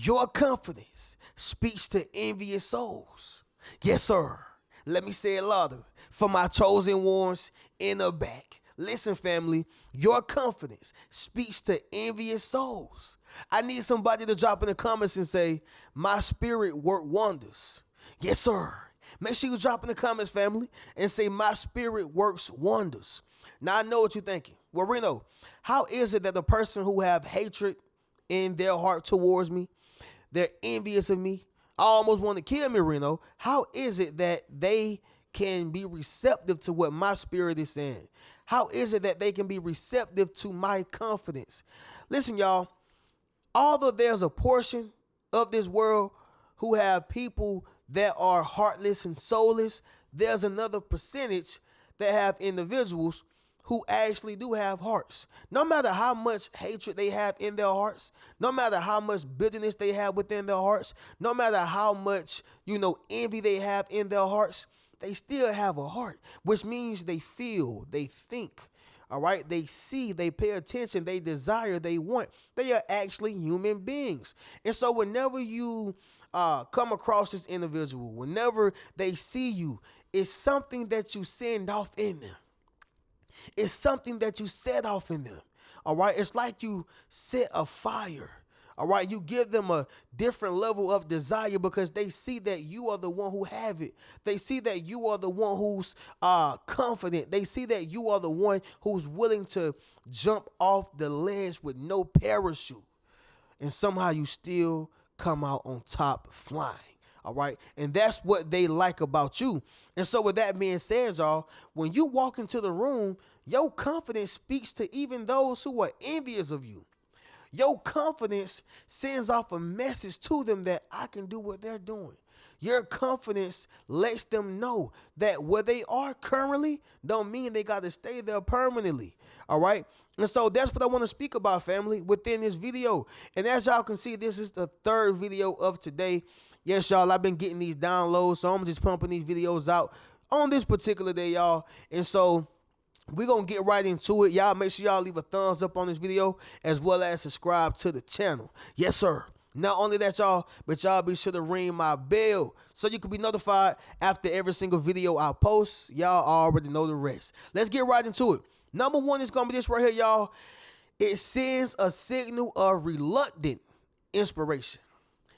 Your confidence speaks to envious souls. Yes, sir. Let me say it louder. For my chosen ones in the back. Listen, family, your confidence speaks to envious souls. I need somebody to drop in the comments and say, my spirit worked wonders. Yes, sir. Make sure you drop in the comments, family, and say, my spirit works wonders. Now, I know what you're thinking. Well, Reno, how is it that the person who have hatred in their heart towards me, they're envious of me, I almost want to kill me, Reno? How is it that they can be receptive to what my spirit is saying? How is it that they can be receptive to my confidence? Listen, y'all, although there's a portion of this world who have people that are heartless and soulless, there's another percentage that have individuals who actually do have hearts. No matter how much hatred they have in their hearts, no matter how much bitterness they have within their hearts, no matter how much, envy they have in their hearts, they still have a heart, which means they feel, they think, all right? They see, they pay attention, they desire, they want. They are actually human beings. And so whenever you come across this individual, whenever they see you, it's something that you send off in them. It's something that you set off in them, all right? It's like you set a fire, all right? You give them a different level of desire because they see that you are the one who have it. They see that you are the one who's confident. They see that you are the one who's willing to jump off the ledge with no parachute. And somehow you still come out on top flying. All right. And that's what they like about you. And so with that being said, y'all, when you walk into the room, your confidence speaks to even those who are envious of you. Your confidence sends off a message to them that I can do what they're doing. Your confidence lets them know that where they are currently don't mean they got to stay there permanently. All right. And so that's what I want to speak about, family, within this video. And as y'all can see, this is the third video of today. Yes, y'all, I've been getting these downloads, so I'm just pumping these videos out on this particular day, y'all. And so we're going to get right into it. Y'all make sure y'all leave a thumbs up on this video as well as subscribe to the channel. Yes, sir. Not only that, y'all, but y'all be sure to ring my bell so you can be notified after every single video I post. Y'all already know the rest. Let's get right into it. Number one is going to be this right here, y'all. It sends a signal of reluctant inspiration.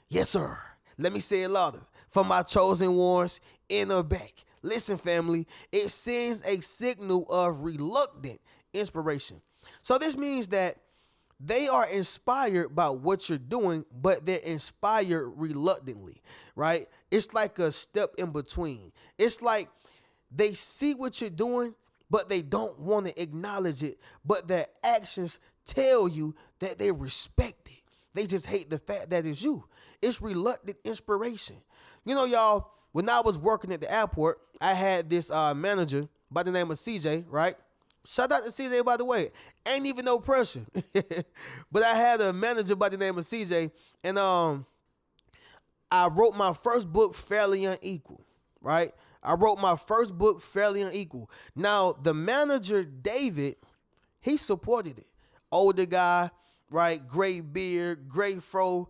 Yes, sir. Let me say it louder. For my chosen ones in the back. Listen, family, it sends a signal of reluctant inspiration. So this means that they are inspired by what you're doing, but they're inspired reluctantly, right? It's like a step in between. It's like they see what you're doing, but they don't want to acknowledge it, but their actions tell you that they respect it. They just hate the fact that it's you. It's reluctant inspiration. Y'all, when I was working at the airport, I had this manager by the name of CJ, right? Shout out to CJ, by the way. Ain't even no pressure. But I had a manager by the name of CJ, and I wrote my first book, Fairly Unequal, right? I wrote my first book, Fairly Unequal. Now, the manager, David, he supported it. Older guy, right? Great beard, great fro,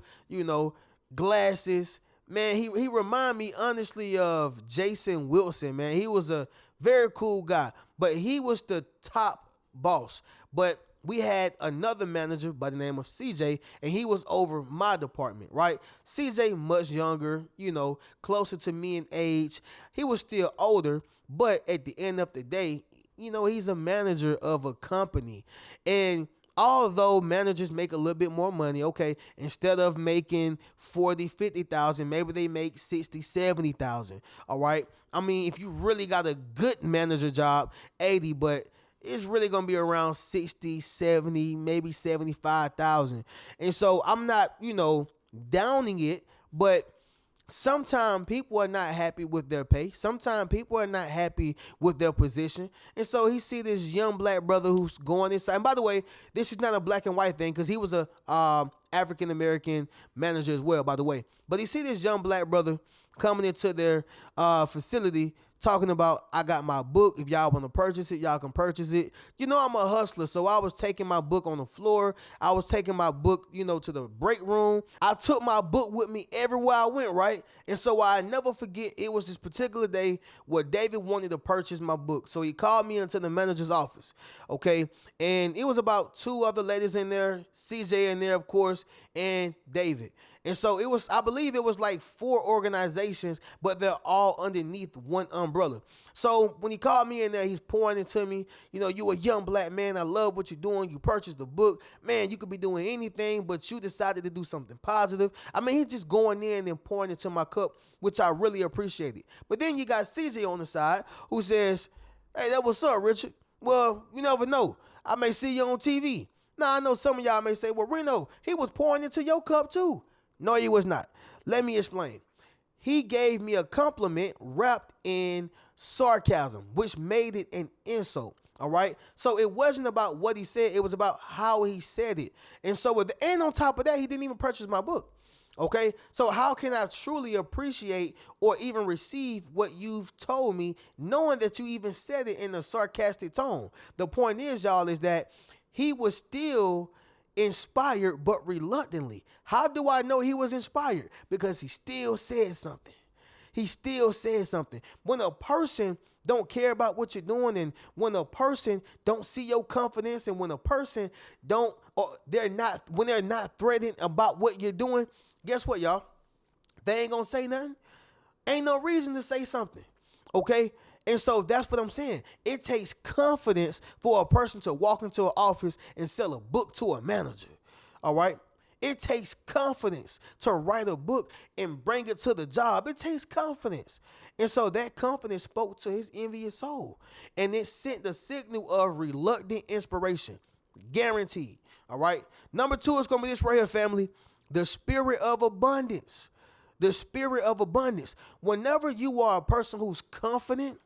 glasses. Man, he remind me honestly of Jason Wilson, man. He was a very cool guy, but he was the top boss. But we had another manager by the name of CJ, and he was over my department, right? CJ much younger, closer to me in age. He was still older, but at the end of the day, he's a manager of a company. And although managers make a little bit more money, okay, instead of making 40, 50,000, maybe they make 60, 70,000, all right? I mean, if you really got a good manager job, 80, but it's really going to be around 60, 70, maybe 75,000. And so I'm not, downing it, but sometimes people are not happy with their pay. Sometimes people are not happy with their position. And so he see this young black brother who's going inside. And by the way, this is not a black and white thing because he was a African-American manager as well, by the way. But he see this young black brother coming into their facility talking about I got my book. If y'all want to purchase it, y'all can purchase it. You know I'm a hustler, so I was taking my book on the floor. I was taking my book, to the break room. I took my book with me everywhere I went, right? And so I never forget, it was this particular day where David wanted to purchase my book. So he called me into the manager's office, okay? And it was about two other ladies in there, CJ in there, of course, and David. And so I believe it was like 4 organizations, but they're all underneath one umbrella. So when he called me in there, he's pointing to me, you a young black man. I love what you're doing. You purchased the book. Man, you could be doing anything, but you decided to do something positive. I mean, he's just going in and pouring into my cup, which I really appreciated. But then you got CJ on the side who says, hey, that what's up, Richard? Well, you never know. I may see you on TV. Now, I know some of y'all may say, well, Reno, he was pouring into your cup too. No, he was not. Let me explain. He gave me a compliment wrapped in sarcasm, which made it an insult. All right. So it wasn't about what he said. It was about how he said it. And so, and on top of that, he didn't even purchase my book. Okay. So how can I truly appreciate or even receive what you've told me, knowing that you even said it in a sarcastic tone? The point is, y'all, is that he was still inspired, but reluctantly. How do I know he was inspired? Because he still said something. He still said something. When a person don't care about what you're doing, and when a person don't see your confidence, and when a person when they're not threatened about what you're doing, guess what, y'all? They ain't gonna say nothing. Ain't no reason to say something. Okay? And so that's what I'm saying. It takes confidence for a person to walk into an office and sell a book to a manager. All right? It takes confidence to write a book and bring it to the job. It takes confidence. And so that confidence spoke to his envious soul. And it sent the signal of reluctant inspiration. Guaranteed. All right? Number 2 is going to be this right here, family. The spirit of abundance. The spirit of abundance. Whenever you are a person who's confident,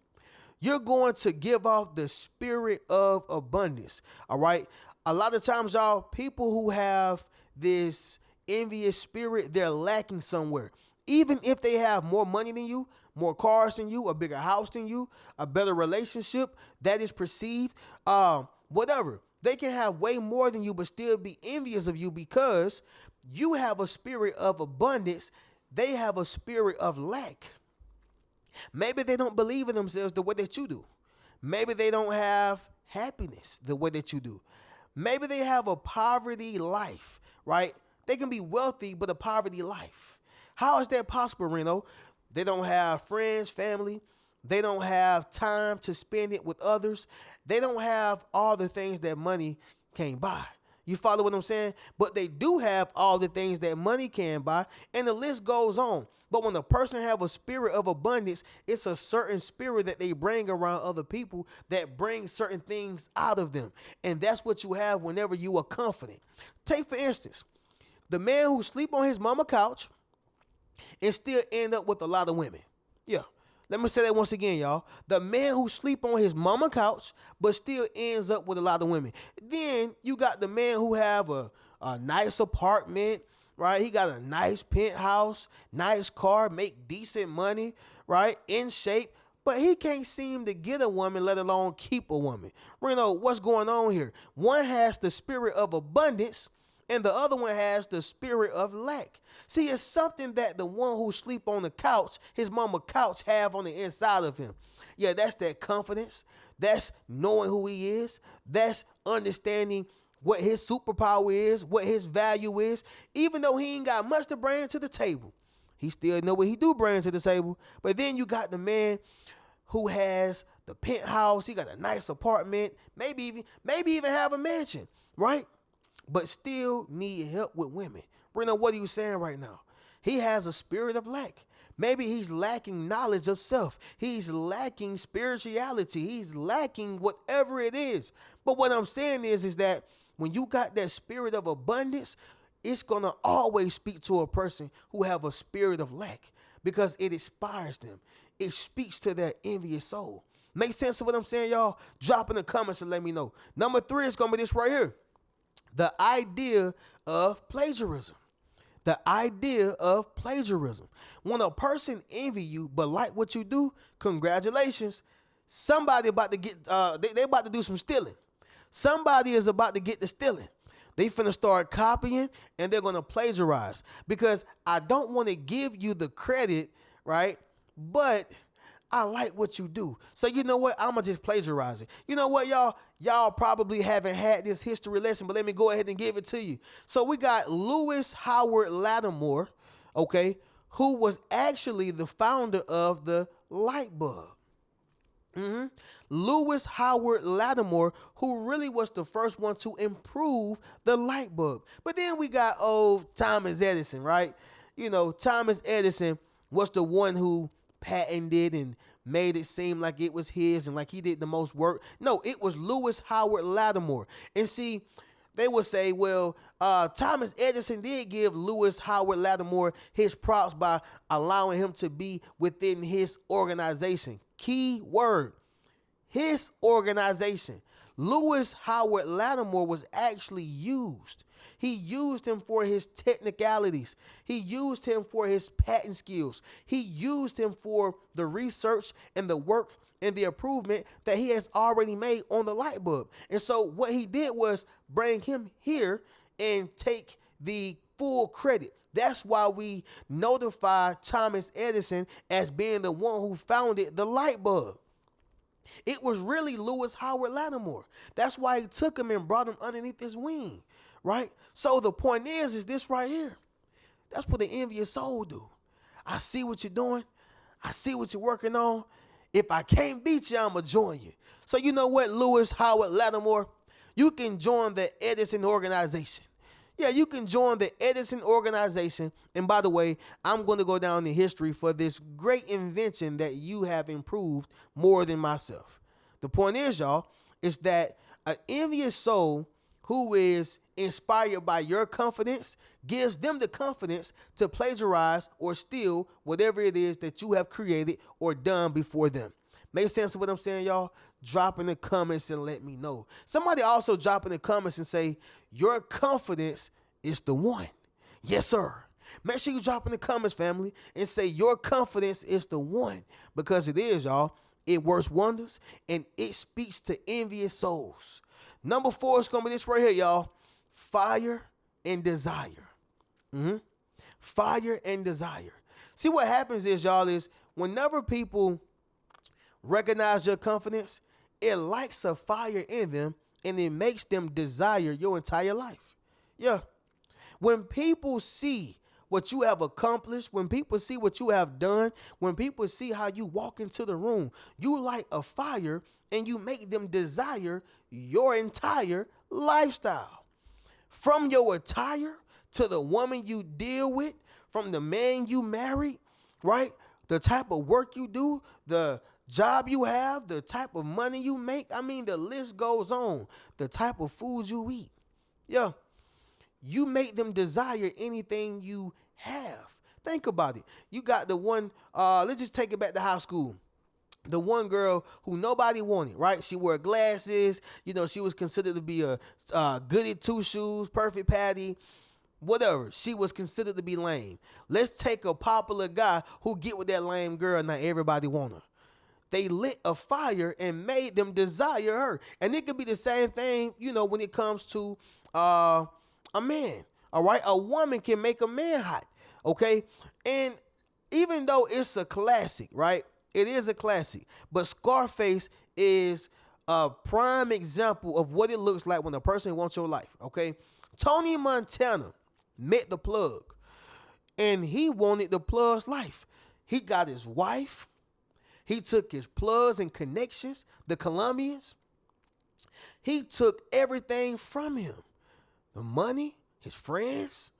you're going to give off the spirit of abundance. All right. A lot of times, y'all, people who have this envious spirit, they're lacking somewhere. Even if they have more money than you, more cars than you, a bigger house than you, a better relationship that is perceived, whatever. They can have way more than you, but still be envious of you because you have a spirit of abundance. They have a spirit of lack. Maybe they don't believe in themselves the way that you do. Maybe they don't have happiness the way that you do. Maybe they have a poverty life, right? They can be wealthy, but a poverty life. How is that possible, Reno? They don't have friends, family. They don't have time to spend it with others. They don't have all the things that money can't buy. You follow what I'm saying? But they do have all the things that money can buy, and the list goes on. But when a person have a spirit of abundance, it's a certain spirit that they bring around other people that brings certain things out of them. And that's what you have whenever you are confident. Take, for instance, the man who sleep on his mama couch and still end up with a lot of women. Yeah. Let me say that once again, y'all. The man who sleep on his mama couch but still ends up with a lot of women. Then you got the man who have a nice apartment, right? He got a nice penthouse, nice car, make decent money, right? In shape, but he can't seem to get a woman, let alone keep a woman. Reno, what's going on here? One has the spirit of abundance, and the other one has the spirit of lack. See, it's something that the one who sleep on the couch, his mama couch, have on the inside of him. Yeah, that's that confidence. That's knowing who he is. That's understanding what his superpower is, what his value is. Even though he ain't got much to bring to the table, he still know what he do bring to the table. But then you got the man who has the penthouse. He got a nice apartment, maybe even have a mansion, right? But still need help with women. Reno, what are you saying right now? He has a spirit of lack. Maybe he's lacking knowledge of self. He's lacking spirituality. He's lacking whatever it is. But what I'm saying is that when you got that spirit of abundance, it's going to always speak to a person who have a spirit of lack because it inspires them. It speaks to their envious soul. Make sense of what I'm saying, y'all? Drop in the comments and let me know. Number 3 is going to be this right here. The idea of plagiarism. The idea of plagiarism. When a person envy you but like what you do, congratulations. Somebody about to get they about to do some stealing. Somebody is about to get the stealing. They finna start copying and they're gonna plagiarize. Because I don't want to give you the credit, right? But I like what you do. So you know what? I'ma just plagiarize it. You know what, y'all? Y'all probably haven't had this history lesson, but let me go ahead and give it to you. So we got Lewis Howard Lattimore, okay, who was actually the founder of the light bulb. Lewis Howard Lattimore, who really was the first one to improve the light bulb. But then we got old Thomas Edison, right? You know, Thomas Edison was the one who patented and made it seem like it was his and like he did the most work. No, it was Lewis Howard Lattimore. And see, they would say, well, Thomas Edison did give Lewis Howard Lattimore his props by allowing him to be within his organization. Key word, his organization. Lewis Howard Lattimore was actually used. He used him for his technicalities. He used him for his patent skills. He used him for the research and the work and the improvement that he has already made on the light bulb. And so what he did was bring him here and take the full credit. That's why we notify Thomas Edison as being the one who founded the light bulb. It was really Lewis Howard Lattimore. That's why he took him and brought him underneath his wing, right? So the point is this right here. That's what the envious soul do. I see what you're doing. I see what you're working on. If I can't beat you, I'm going to join you. So you know what, Lewis Howard Lattimore? You can join the Edison organization. Yeah, you can join the Edison organization. And by the way, I'm going to go down in history for this great invention that you have improved more than myself. The point is, y'all, is that an envious soul who is inspired by your confidence gives them the confidence to plagiarize or steal whatever it is that you have created or done before them. Make sense of what I'm saying, y'all? Drop in the comments and let me know. Somebody also drop in the comments and say, your confidence is the one. Yes, sir. Make sure you drop in the comments, family, and say your confidence is the one, because it is, y'all. It works wonders, and it speaks to envious souls. Number 4 is going to be this right here, y'all. Fire and desire. Fire and desire. See, what happens is, y'all, is whenever people recognize your confidence, it lights a fire in them, and it makes them desire your entire life. Yeah. When people see what you have accomplished, when people see what you have done, when people see how you walk into the room, you light a fire and you make them desire your entire lifestyle. From your attire to the woman you deal with, from the man you marry, right? The type of work you do, the job you have, the type of money you make. I mean, the list goes on. The type of foods you eat. Yeah. You make them desire anything you have. Think about it. You got the one, let's just take it back to high school. The one girl who nobody wanted, right? She wore glasses. You know, she was considered to be a goody two shoes, perfect patty, whatever. She was considered to be lame. Let's take a popular guy who get with that lame girl. Now everybody want her. They lit a fire and made them desire her. And it could be the same thing, you know, when it comes to a man, all right? A woman can make a man hot, okay? And even though it's a classic, right? It is a classic. But Scarface is a prime example of what it looks like when a person wants your life, okay? Tony Montana met the plug, and he wanted the plug's life. He got his wife. He took his plugs and connections, the Colombians. He took everything from him. The money, his friends,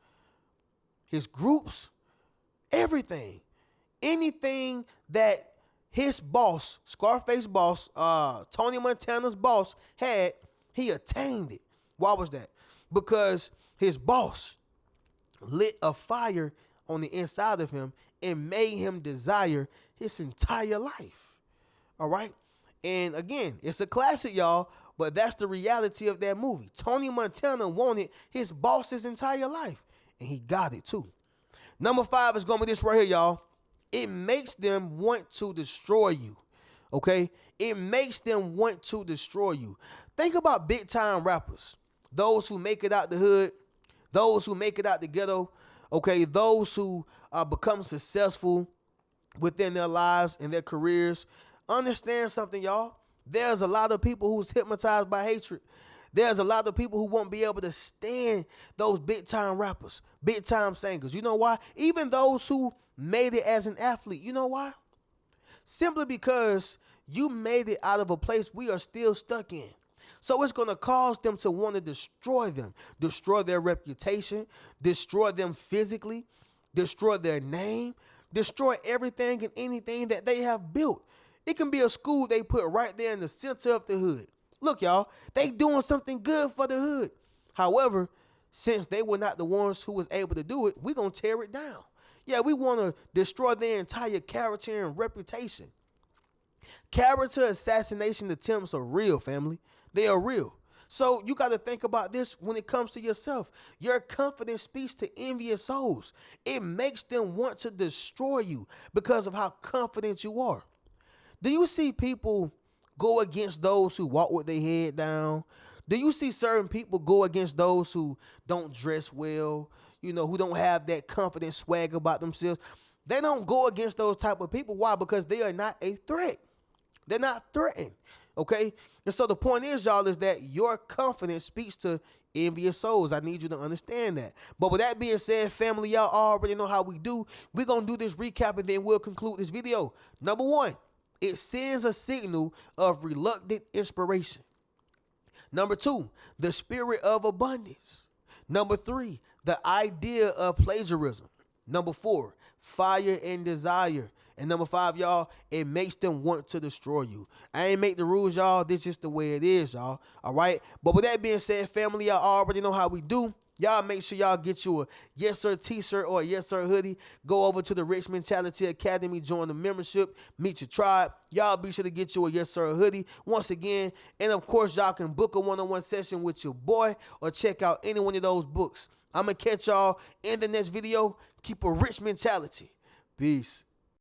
his groups, everything. Anything that his boss, Scarface boss, Tony Montana's boss had, he attained it. Why was that? Because his boss lit a fire on the inside of him and made him desire his entire life. All right? And again, it's a classic, y'all. But that's the reality of that movie. Tony Montana wanted his boss's entire life, and he got it too. Number 5 is going to be this right here, y'all. It makes them want to destroy you, okay? It makes them want to destroy you. Think about big-time rappers, those who make it out the hood, those who make it out the ghetto, okay? Those who become successful within their lives and their careers. Understand something, y'all. There's a lot of people who's hypnotized by hatred. There's a lot of people who won't be able to stand those big-time rappers, big-time singers. You know why? Even those who made it as an athlete. You know why? Simply because you made it out of a place we are still stuck in. So it's going to cause them to want to destroy them, destroy their reputation, destroy them physically, destroy their name, destroy everything and anything that they have built. It can be a school they put right there in the center of the hood. Look, y'all, they doing something good for the hood. However, since they were not the ones who was able to do it, we're going to tear it down. Yeah, we want to destroy their entire character and reputation. Character assassination attempts are real, family. They are real. So you got to think about this when it comes to yourself. Your confidence speaks to envious souls. It makes them want to destroy you because of how confident you are. Do you see people go against those who walk with their head down? Do you see certain people go against those who don't dress well, who don't have that confident swag about themselves? They don't go against those type of people. Why? Because they are not a threat. They're not threatened, okay? And so the point is, y'all, is that your confidence speaks to envious souls. I need you to understand that. But with that being said, family, y'all already know how we do. We're going to do this recap and then we'll conclude this video. Number 1, it sends a signal of reluctant inspiration. Number 2, the spirit of abundance. Number 3, the idea of plagiarism. Number 4, fire and desire. And number 5, y'all, it makes them want to destroy you. I ain't make the rules, y'all. This is the way it is, y'all. All right? But with that being said, family, y'all already know how we do. Y'all make sure y'all get you a Yes Sir t-shirt or a Yes Sir hoodie. Go over to the Rich Mentality Academy, join the membership, meet your tribe. Y'all be sure to get you a Yes Sir hoodie once again. And of course, y'all can book a one-on-one session with your boy or check out any one of those books. I'm going to catch y'all in the next video. Keep a rich mentality. Peace.